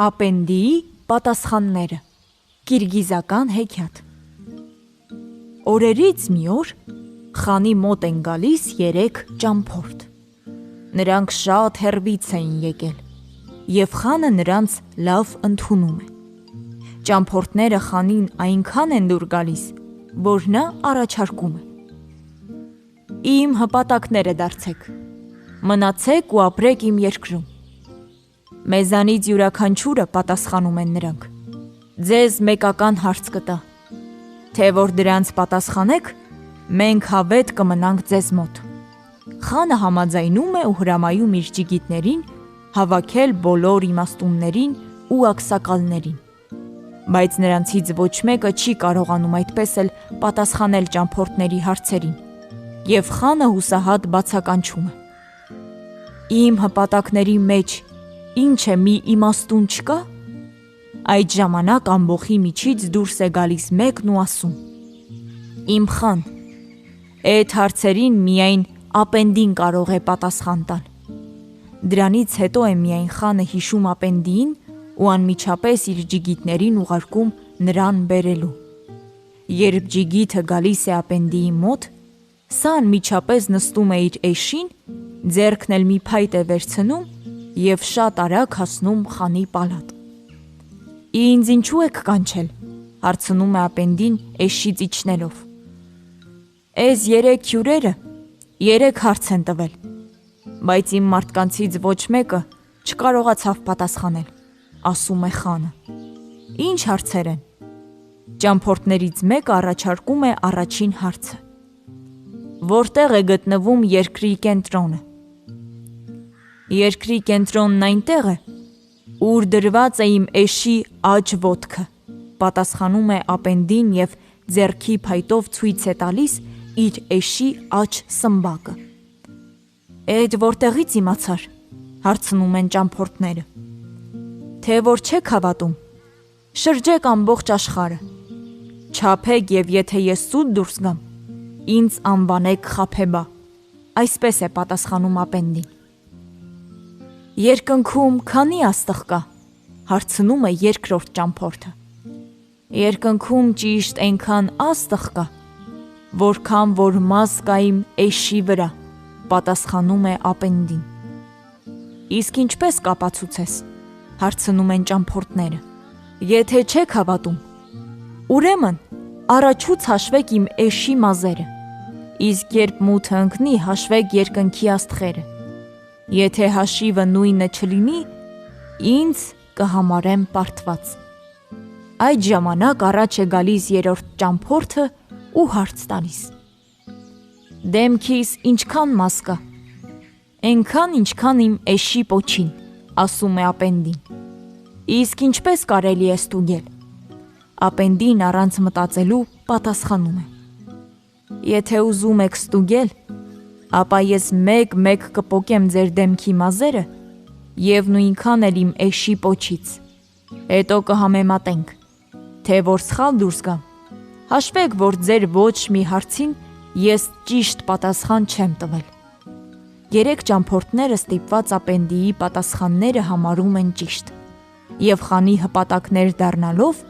Ապենդիի պատասխանները։ Կիրգիզական հեքիաթ։ Օրերից մի օր խանի մոտ են գալիս 3 ճամփորդ։ Նրանք շատ հեռվից էին եկել, և խանը նրանց լավ ընդունում է։ Ճամփորդները խանին այնքան են դուր գալիս, որ նա առաջարկում է. «Իմ հպատակները դարձեք, մնացեք ու ապրեք իմ երկրում»։ Մեզանից յուրաքանչյուրը, պատասխանում են նրանք, ձեզ մեկական հարց կտա, թե որ դրանց պատասխանեք, մենք հավետ կմնանք ձեզ մոտ։ Խանը համաձայնում է ու հրամայում իր ջիգիտներին հավաքել բոլոր իմաստուններին ու ակսակալներին, բայց նրանցից ոչ մեկը չի կարողանում այդպես էլ պատասխանել ճամփորդների հարցերին, և խանը հուսահատ բացականչում է. «Իմ հպատակների մեջ ինչ է մի իմաստուն չկա»։ Այդ ժամանակ ամբոխի միջից դուրս է գալիս մեկն ու ասում. «Իմ խան, այդ հարցերին միայն Ապենդին կարող է պատասխան տալ»։ Դրանից հետո է միայն խանը հիշում Ապենդիին ու անմիջապես իր ջիգիտներին ուղարկում նրան բերելու։ Երբ ջիգիթը գալիս է Ապենդիի մոտ, սա անմիջապես նստում է իր էշին, ձեռքն էլ մի փայտ է վերցնում և շատ արագ հասնում խանի պալատ։ «Ինձ ինչու եք կանչել»։ հարցնում է Ապենդին էշից իջնելով։ «Էս 3 հյուրերը 3 հարց են տվել, բայց իմ մարդկանցից ոչ մեկը չկարողացավ պատասխանել», ասում է խանը։ «Ինչ հարցեր են»։ Ճամփորդներից մեկը առաջարկում է առաջին հարցը. «Որտեղ է գտնվում երկրի կենտրոնը»։ «Երկրի կենտրոնն այնտեղ է, ուր դրված է իմ էշի աջ ոտքը», պատասխանում է Ապենդին և ձեռքի փայտով ցույց է տալիս իր էշի աջ սմբակը։ «Էդ որտեղից իմացար»։ հարցնում են ճամփորդները։ «Թե որ չեք հավատում, շրջեք ամբողջ աշխարհը, չափեք և եթե ես սուտ դուրս գամ, ինձ անվանեք Խաբեբա», այսպես է պատասխանում Ապենդին։ «Երկնքում քանի աստղ կա»։ հարցնում է երկրորդ ճամփորդը։ «Երկնքում ճիշտ այնքան աստղ կա, որքան որ մաս կա իմ էշի վրա», պատասխանում է Ապենդին։ «Իսկ ինչպես կապացուցես»։ հարցնում են ճամփորդները։ «Եթե չեք հավատում, ուրեմն առաջուց հաշվեք իմ էշի մազերը, իսկ երբ մութը ընկնի, հաշվեք երկնքի աստղերը։ Եթե հաշիվը նույնը չլինի, ինձ կհամարեմ պարտված»։ Այդ ժամանակ առաջ է գալիս 3-րդ ճամփորդը ու հարց տալիս. «Դեմքիս ինչքան մաս կա»։ «Էնքան, ինչքան իմ էշի պոչին», ասում է Ապենդին։ «Իսկ ինչպես կարելի է ստուգել»։ Ապենդին առանց մտածելու պատասխանում է. «Եթե ուզում եք ստուգել, ապա ես մեկ-մեկ կպոկեմ ձեր դեմքի մազերը և նույնքան էլ իմ էշի պոչից, հետո կհամեմատենք, թե որ սխալ դուրս գամ, հաշվեք, որ ձեր ոչ մի հարցին ես ճիշտ պատասխան չեմ տվել»։ 3 ճամփորդները ստիպված Ապենդիի պատասխանները համարում են ճիշտ և խանի հպատակներ դառնալով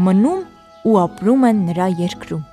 մնում ու ապրում են նրա երկրում։